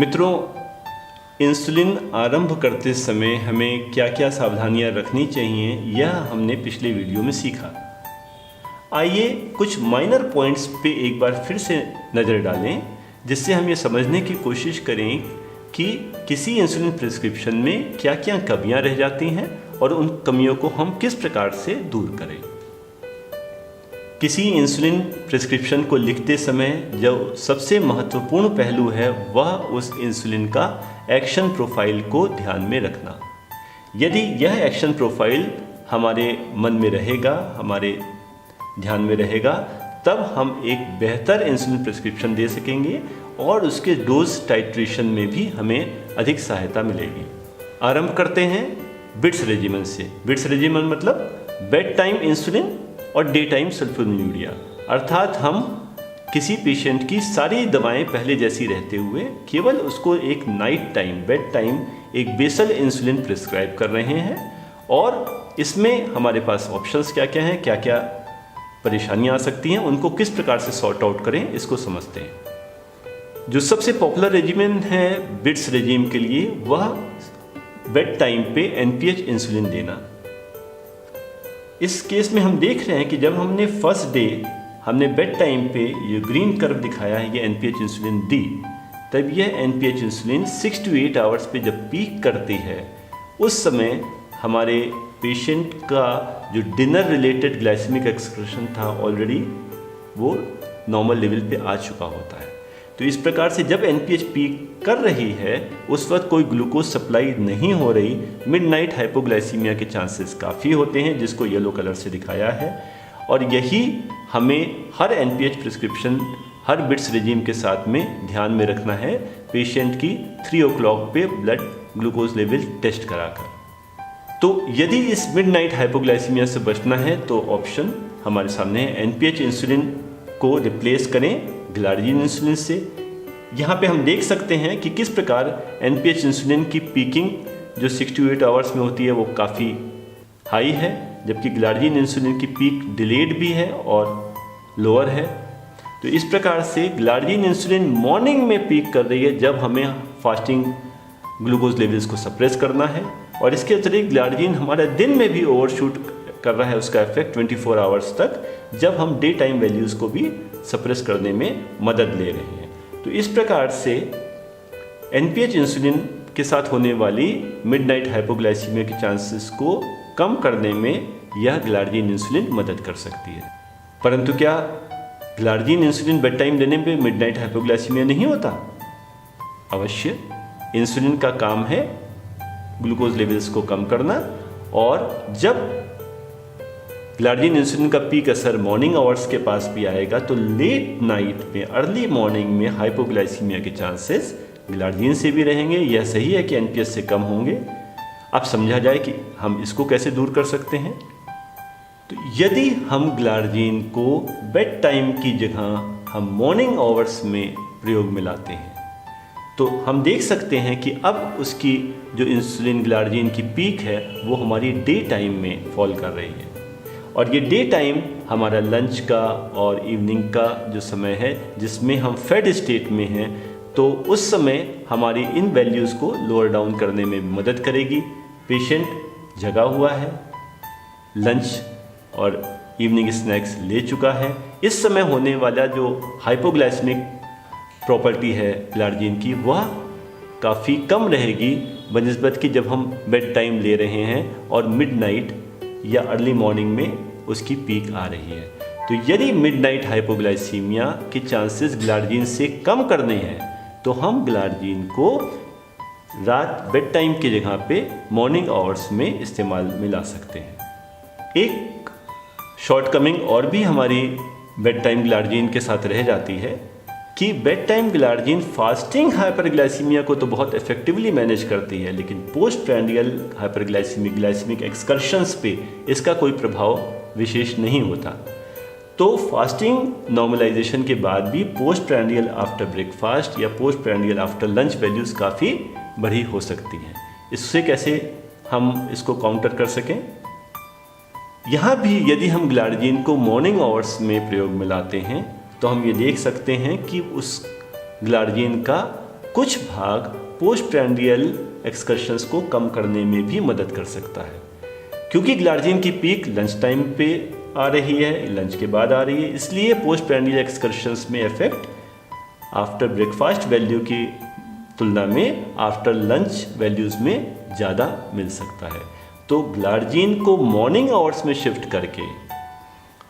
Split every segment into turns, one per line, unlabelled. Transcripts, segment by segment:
मित्रों, इंसुलिन आरंभ करते समय हमें क्या क्या सावधानियां रखनी चाहिए, यह हमने पिछले वीडियो में सीखा। आइए कुछ माइनर पॉइंट्स पे एक बार फिर से नज़र डालें, जिससे हम ये समझने की कोशिश करें कि किसी इंसुलिन प्रिस्क्रिप्शन में क्या क्या कमियां रह जाती हैं और उन कमियों को हम किस प्रकार से दूर करें। किसी इंसुलिन प्रिस्क्रिप्शन को लिखते समय जो सबसे महत्वपूर्ण पहलू है वह उस इंसुलिन का एक्शन प्रोफाइल को ध्यान में रखना। यदि यह एक्शन प्रोफाइल हमारे मन में रहेगा, हमारे ध्यान में रहेगा, तब हम एक बेहतर इंसुलिन प्रिस्क्रिप्शन दे सकेंगे और उसके डोज टाइट्रेशन में भी हमें अधिक सहायता मिलेगी। आरंभ करते हैं बिट्स रेजिमेंट से। बिट्स रेजिमेंट मतलब बेड टाइम इंसुलिन और डे टाइम सल्फोनिलूरिया, अर्थात हम किसी पेशेंट की सारी दवाएं पहले जैसी रहते हुए केवल उसको एक नाइट टाइम, बेड टाइम एक बेसल इंसुलिन प्रिस्क्राइब कर रहे हैं। और इसमें हमारे पास ऑप्शंस क्या क्या हैं, क्या क्या परेशानियां आ सकती हैं, उनको किस प्रकार से सॉर्ट आउट करें, इसको समझते हैं। जो सबसे पॉपुलर रेजिमेन है बिट्स रेजिम के लिए, वह बेड टाइम पे एनपीएच इंसुलिन देना। इस केस में हम देख रहे हैं कि जब हमने फर्स्ट डे हमने बेड टाइम पे ये ग्रीन कर्व दिखाया है, ये एनपीएच इंसुलिन दी, तब यह एनपीएच इंसुलिन 6 to 8 आवर्स पे जब पीक करती है, उस समय हमारे पेशेंट का जो डिनर रिलेटेड ग्लाइसेमिक एक्सक्रीशन था ऑलरेडी वो नॉर्मल लेवल पे आ चुका होता है। तो इस प्रकार से जब एनपीएच पीक कर रही है उस वक्त कोई ग्लूकोज सप्लाई नहीं हो रही, मिडनाइट हाइपोग्लाइसीमिया के चांसेस काफ़ी होते हैं, जिसको येलो कलर से दिखाया है। और यही हमें हर एनपीएच प्रिस्क्रिप्शन, हर बिट्स रेजिम के साथ में ध्यान में रखना है, पेशेंट की 3 o'clock पे ब्लड ग्लूकोज लेवल टेस्ट कराकर। तो यदि इस मिडनाइट हाइपोग्लाइसीमिया से बचना है तो ऑप्शन हमारे सामने है, एनपीएच इंसुलिन को रिप्लेस करें ग्लार्जिन इंसुलिन से। यहाँ पे हम देख सकते हैं कि किस प्रकार एनपीएच इंसुलिन की पीकिंग जो 6 to 8 आवर्स में होती है वो काफ़ी हाई है, जबकि ग्लार्जिन इंसुलिन की पीक डिलेड भी है और लोअर है। तो इस प्रकार से ग्लार्जिन इंसुलिन मॉर्निंग में पीक कर रही है जब हमें फास्टिंग ग्लूकोज लेवल्स को सप्रेस करना है, और इसके अतिरिक्त ग्लार्जिन हमारा दिन में भी ओवरशूट कर रहा है उसका इफेक्ट 24 आवर्स तक, जब हम डे टाइम वैल्यूज़ को भी सप्रेस करने में मदद ले रहे हैं। तो इस प्रकार से एनपीएच इंसुलिन के साथ होने वाली मिडनाइट हाइपोग्लाइसीमिया के चांसेस को कम करने में यह ग्लार्जिन इंसुलिन मदद कर सकती है। परंतु क्या ग्लार्जिन इंसुलिन बेड टाइम देने पे मिडनाइट हाइपोग्लाइसीमिया नहीं होता? अवश्य। इंसुलिन का काम है ग्लूकोज लेवल्स को कम करना, और जब ग्लार्जिन इंसुलिन का पीक असर मॉर्निंग आवर्स के पास भी आएगा तो लेट नाइट में, अर्ली मॉर्निंग में हाइपोग्लाइसीमिया के चांसेस ग्लार्जिन से भी रहेंगे। यह सही है कि एनपीएच से कम होंगे। अब समझा जाए कि हम इसको कैसे दूर कर सकते हैं। तो यदि हम ग्लार्जिन को बेड टाइम की जगह हम मॉर्निंग आवर्स में प्रयोग में लाते हैं, तो हम देख सकते हैं कि अब उसकी जो इंसुलिन ग्लार्जिन की पीक है वो हमारी डे टाइम में फॉल कर रही है, और ये डे टाइम हमारा लंच का और इवनिंग का जो समय है जिसमें हम फेड स्टेट में हैं, तो उस समय हमारी इन वैल्यूज़ को लोअर डाउन करने में मदद करेगी। पेशेंट जगा हुआ है, लंच और इवनिंग स्नैक्स ले चुका है, इस समय होने वाला जो हाइपोग्लाइसेमिक प्रॉपर्टी है ग्लार्जिन की वह काफ़ी कम रहेगी बनिस्बत कि जब हम बेड टाइम ले रहे हैं और मिडनाइट या अर्ली मॉर्निंग में उसकी पीक आ रही है। तो यदि मिडनाइट हाइपोग्लाइसीमिया के चांसेस ग्लार्जिन से कम करने हैं तो हम ग्लार्जिन को रात बेड टाइम की जगह पे मॉर्निंग आवर्स में इस्तेमाल में ला सकते हैं। एक शॉर्टकमिंग और भी हमारी बेड टाइम ग्लार्जिन के साथ रह जाती है कि bed time glargine fasting hyperglycaemia को तो बहुत इफेक्टिवली मैनेज करती है, लेकिन पोस्ट प्रैंडियल हाइपरग्लाइसीमिक ग्लाइसेमिक एक्सकर्शंस पे इसका कोई प्रभाव विशेष नहीं होता। तो फास्टिंग नॉर्मलाइजेशन के बाद भी पोस्ट प्रैंडियल आफ्टर ब्रेकफास्ट या post prandial after lunch values काफ़ी बड़ी हो सकती हैं। इससे कैसे हम इसको काउंटर कर सकें? यहाँ भी यदि हम ग्लार्जिन को मॉर्निंग आवर्स में प्रयोग में लाते हैं तो हम ये देख सकते हैं कि उस ग्लार्जिन का कुछ भाग पोस्ट प्रैंडियल एक्सकर्शंस को कम करने में भी मदद कर सकता है। क्योंकि ग्लार्जिन की पीक लंच टाइम पे आ रही है, लंच के बाद आ रही है, इसलिए पोस्ट प्रैंडियल एक्सकर्शंस में इफेक्ट आफ्टर ब्रेकफास्ट वैल्यू की तुलना में आफ्टर लंच वैल्यूज़ में ज़्यादा मिल सकता है। तो ग्लार्जिन को मॉर्निंग आवर्स में शिफ्ट करके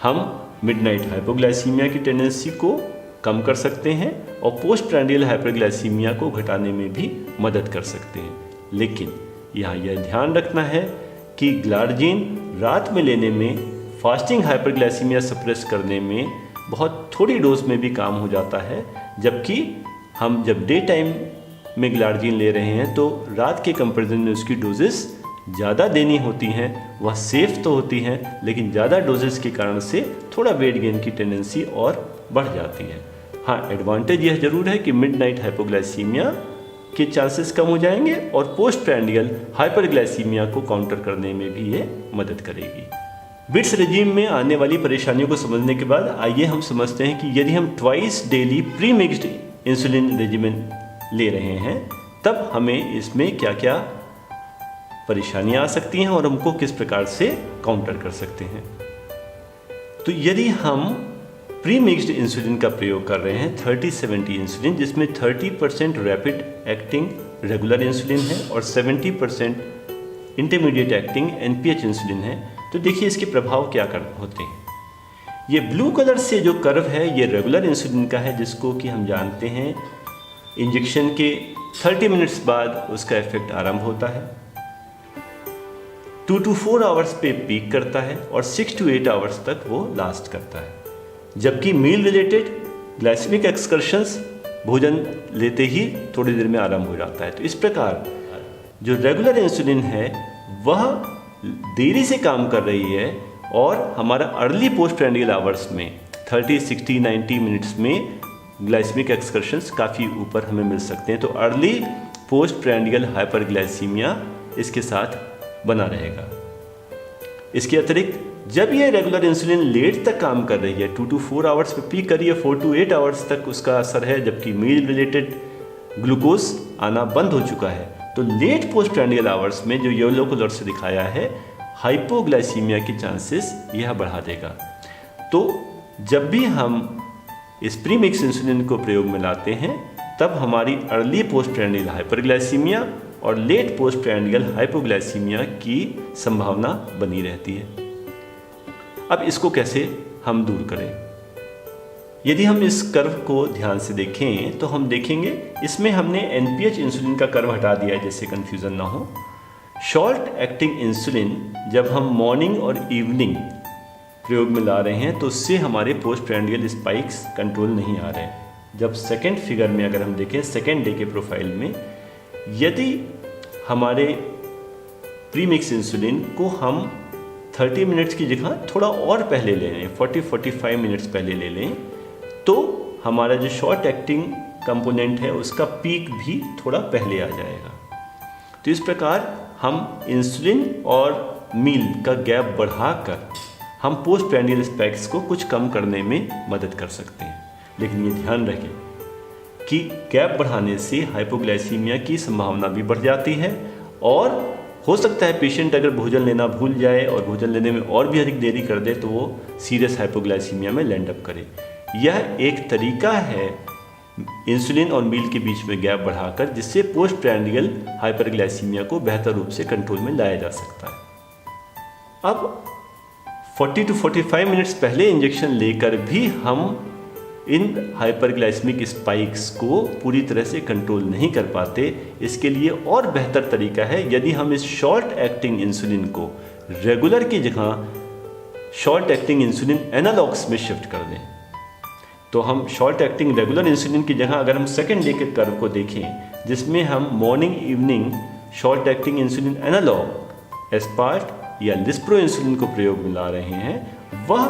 हम मिडनाइट हाइपोग्लाइसीमिया की टेंडेंसी को कम कर सकते हैं और पोस्ट प्रैंडियल हाइपरग्लाइसीमिया को घटाने में भी मदद कर सकते हैं। लेकिन यहाँ यह ध्यान रखना है कि ग्लार्जिन रात में लेने में फास्टिंग हाइपरग्लाइसीमिया सप्रेस करने में बहुत थोड़ी डोज में भी काम हो जाता है, जबकि हम जब डे टाइम में ग्लार्जिन ले रहे हैं तो रात के कंपैरिजन में उसकी डोजेस ज़्यादा देनी होती हैं। वह सेफ़ तो होती हैं, लेकिन ज़्यादा डोजेस के कारण से थोड़ा वेट गेन की टेंडेंसी और बढ़ जाती है। हाँ, एडवांटेज यह जरूर है कि मिडनाइट हाइपोग्लाइसीमिया के चांसेस कम हो जाएंगे और पोस्ट प्रैंडियल हाइपरग्लाइसीमिया को काउंटर करने में भी ये मदद करेगी। बिट्स रेजिम में आने वाली परेशानियों को समझने के बाद आइए हम समझते हैं कि यदि हम twice daily pre mixed insulin regimen ले रहे हैं तब हमें इसमें क्या क्या परेशानियां आ सकती हैं और हमको किस प्रकार से काउंटर कर सकते हैं। तो यदि हम प्री मिक्स्ड इंसुलिन का प्रयोग कर रहे हैं 30-70 इंसुलिन, जिसमें 30% रैपिड एक्टिंग रेगुलर इंसुलिन है और 70% इंटरमीडिएट एक्टिंग एनपीएच इंसुलिन है, तो देखिए इसके प्रभाव क्या होते हैं। ये ब्लू कलर से जो कर्व है ये रेगुलर इंसुलिन का है, जिसको कि हम जानते हैं इंजेक्शन के 30 मिनट्स बाद उसका इफेक्ट आरंभ होता है, 2 to 4 आवर्स पे पीक करता है और 6 to 8 आवर्स तक वो लास्ट करता है। जबकि मील रिलेटेड ग्लाइसेमिक एक्सकर्शंस भोजन लेते ही थोड़ी देर में आरंभ हो जाता है। तो इस प्रकार जो रेगुलर इंसुलिन है वह देरी से काम कर रही है और हमारा अर्ली पोस्ट प्रैंडियल आवर्स में 30, 60, 90 मिनट्स में ग्लाइसेमिक एक्सकर्शंस काफ़ी ऊपर हमें मिल सकते हैं। तो अर्ली पोस्ट प्रैंडियल हाइपरग्लाइसीमिया इसके साथ बना रहेगा। इसके अतिरिक्त जब ये रेगुलर इंसुलिन लेट तक काम कर रही है, 2 to 4 आवर्स पे पीक करिए, 4 to 8 आवर्स तक उसका असर है, जबकि मील रिलेटेड ग्लूकोज आना बंद हो चुका है, तो लेट पोस्ट प्रैंडियल आवर्स में जो येलो कलर से दिखाया है हाइपोग्लाइसीमिया के चांसेस यह बढ़ा देगा। तो जब भी हम इस प्री मिक्स इंसुलिन को प्रयोग में लाते हैं तब हमारी अर्ली पोस्ट प्रैंडियल हाइपरग्लाइसीमिया और लेट पोस्ट प्रैंडियल हाइपोग्लाइसीमिया की संभावना बनी रहती है। अब इसको कैसे हम दूर करें? यदि हम इस कर्व को ध्यान से देखें तो हम देखेंगे इसमें हमने एनपीएच इंसुलिन का कर्व हटा दिया है, जैसे कंफ्यूजन ना हो। शॉर्ट एक्टिंग इंसुलिन जब हम मॉर्निंग और इवनिंग प्रयोग में ला रहे हैं तो उससे हमारे पोस्ट प्रैंडियल स्पाइक्स कंट्रोल नहीं आ रहे हैं। जब सेकेंड फिगर में अगर हम देखें सेकेंड डे के प्रोफाइल में, यदि हमारे प्रीमिक्स इंसुलिन को हम 30 मिनट्स की जगह थोड़ा और पहले ले लें, 40-45 मिनट्स पहले ले लें, तो हमारा जो शॉर्ट एक्टिंग कंपोनेंट है उसका पीक भी थोड़ा पहले आ जाएगा। तो इस प्रकार हम इंसुलिन और मील का गैप बढ़ाकर हम पोस्ट प्रैंडियल स्पाइक्स को कुछ कम करने में मदद कर सकते हैं। लेकिन ये ध्यान रखें कि गैप बढ़ाने से हाइपोग्लाइसीमिया की संभावना भी बढ़ जाती है और हो सकता है पेशेंट अगर भोजन लेना भूल जाए और भोजन लेने में और भी अधिक देरी कर दे तो वो सीरियस हाइपोग्लाइसीमिया में लैंड अप करे। यह एक तरीका है इंसुलिन और मील के बीच में गैप बढ़ाकर, जिससे पोस्ट प्रैंडियल हाइपरग्लाइसीमिया को बेहतर रूप से कंट्रोल में लाया जा सकता है। अब 40 to 45 मिनट्स पहले इंजेक्शन लेकर भी हम इन हाइपरग्लाइसेमिक स्पाइक्स को पूरी तरह से कंट्रोल नहीं कर पाते। इसके लिए और बेहतर तरीका है यदि हम इस शॉर्ट एक्टिंग इंसुलिन को रेगुलर की जगह शॉर्ट एक्टिंग इंसुलिन एनालॉग्स में शिफ्ट कर दें। तो हम शॉर्ट एक्टिंग रेगुलर इंसुलिन की जगह अगर हम सेकेंड डे के कर्व को देखें, जिसमें हम morning evening short acting insulin analogue aspart या लिस्प्रो इंसुलिन को प्रयोग में ला रहे हैं, वह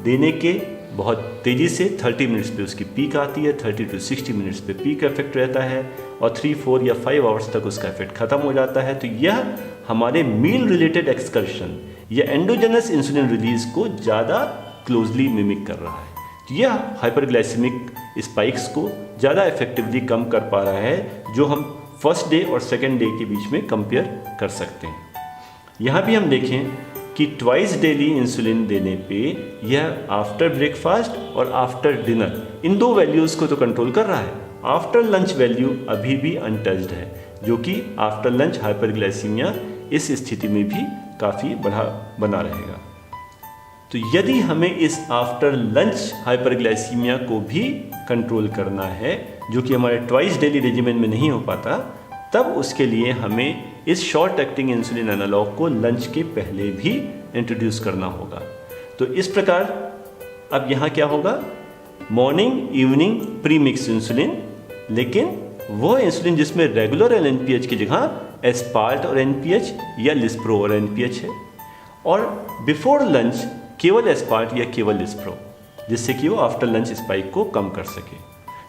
देने के बहुत तेज़ी से 30 मिनट्स पे उसकी पीक आती है, 30 to 60 मिनट्स पे पीक इफेक्ट रहता है और 3, 4 या 5 आवर्स तक उसका इफेक्ट ख़त्म हो जाता है। तो यह हमारे मील रिलेटेड एक्सकर्शन या एंडोजेनस इंसुलिन रिलीज को ज़्यादा क्लोजली मिमिक कर रहा है। तो यह हाइपरग्लाइसेमिक स्पाइक्स को ज़्यादा इफेक्टिवली कम कर पा रहा है, जो हम फर्स्ट डे और सेकेंड डे के बीच में कंपेयर कर सकते हैं। यहाँ भी हम देखें कि ट्वाइस डेली इंसुलिन देने पे यह आफ्टर ब्रेकफास्ट और आफ्टर डिनर इन दो वैल्यूज़ को तो कंट्रोल कर रहा है। आफ्टर लंच वैल्यू अभी भी अनटच्ड है, जो कि आफ्टर लंच हाइपरग्लाइसीमिया इस स्थिति में भी काफ़ी बना रहेगा। तो यदि हमें इस आफ्टर लंच हाइपरग्लाइसीमिया को भी कंट्रोल करना है, जो कि हमारे ट्वाइस डेली रेजिमेंट में नहीं हो पाता, तब उसके लिए हमें इस शॉर्ट एक्टिंग इंसुलिन एनालॉग को लंच के पहले भी इंट्रोड्यूस करना होगा। तो इस प्रकार अब यहाँ क्या होगा, morning evening pre mix insulin, लेकिन वो इंसुलिन जिसमें रेगुलर और एनपीएच की जगह एस्पार्ट और एनपीएच या लिस्प्रो और एनपीएच है, और बिफोर लंच केवल एस्पार्ट या केवल लिस्प्रो, जिससे कि वो आफ्टर लंच स्पाइक को कम कर सके।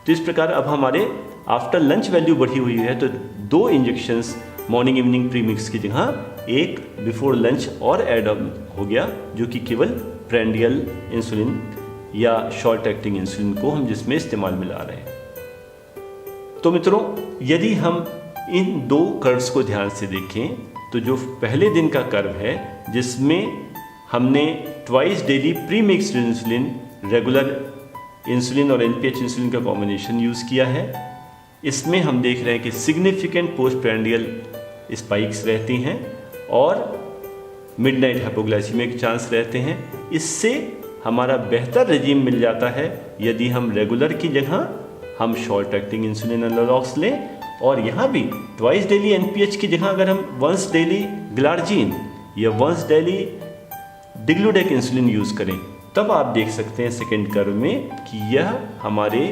तो इस प्रकार अब हमारे आफ्टर लंच वैल्यू बढ़ी हुई है, तो 2 injections morning evening pre mix की जगह एक बिफोर लंच और एड हो गया, जो कि केवल प्रेंडियल इंसुलिन या शॉर्ट एक्टिंग इंसुलिन को हम जिसमें इस्तेमाल में ला रहे हैं। तो मित्रों, यदि हम इन 2 कर्व्स को ध्यान से देखें, तो जो पहले दिन का कर्व है जिसमें हमने twice daily pre mixed insulin, regular insulin और एनपीएच इंसुलिन का कॉम्बिनेशन यूज़ किया है, इसमें हम देख रहे हैं कि सिग्निफिकेंट पोस्ट प्रेंडियल स्पाइक्स रहती हैं और मिडनाइट हाइपोग्लाइसीमिया के चांस रहते हैं। इससे हमारा बेहतर रेजिम मिल जाता है यदि हम रेगुलर की जगह हम शॉर्ट एक्टिंग इंसुलिन एनालॉग्स लें, और यहाँ भी ट्वाइस डेली एनपीएच की जगह अगर हम वंस डेली ग्लार्जिन या वंस डेली डिग्लूडेक इंसुलिन यूज़ करें, तब आप देख सकते हैं सेकेंड कर्व में कि यह हमारे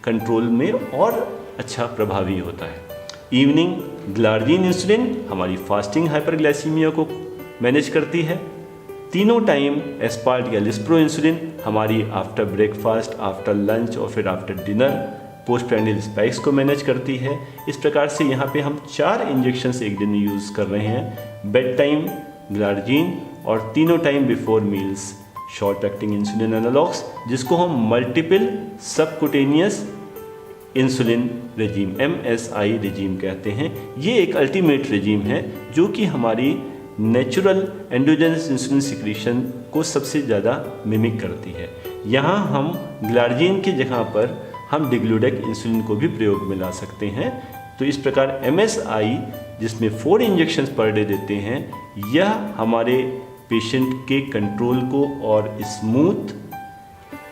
कंट्रोल में और अच्छा प्रभावी होता है। इवनिंग ग्लार्जिन इंसुलिन हमारी फास्टिंग हाइपरग्लाइसीमिया को मैनेज करती है। तीनों टाइम एस्पार्ट या लिस्प्रो इंसुलिन हमारी आफ्टर ब्रेकफास्ट, आफ्टर लंच और फिर after dinner post prandial spikes को मैनेज करती है। इस प्रकार से यहाँ पे हम 4 इंजेक्शंस एक दिन में यूज़ कर रहे हैं, बेड टाइम ग्लार्जिन और तीनों time before meals short acting insulin analogues, जिसको हम multiple subcutaneous insulin regime MSI regime कहते हैं। ये एक अल्टीमेट रेजिम है जो कि हमारी नेचुरल एंडोजेनस इंसुलिन सिक्रीशन को सबसे ज़्यादा मिमिक करती है। यहाँ हम ग्लार्जिन की जगह पर हम डिग्लूडेक इंसुलिन को भी प्रयोग में ला सकते हैं। तो इस प्रकार MSI जिसमें 4 इंजेक्शंस पर डे देते हैं, यह हमारे पेशेंट के कंट्रोल को और स्मूथ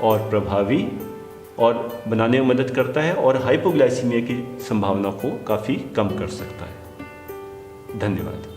और प्रभावी और बनाने में मदद करता है और हाइपोग्लाइसीमिया की संभावना को काफ़ी कम कर सकता है। धन्यवाद।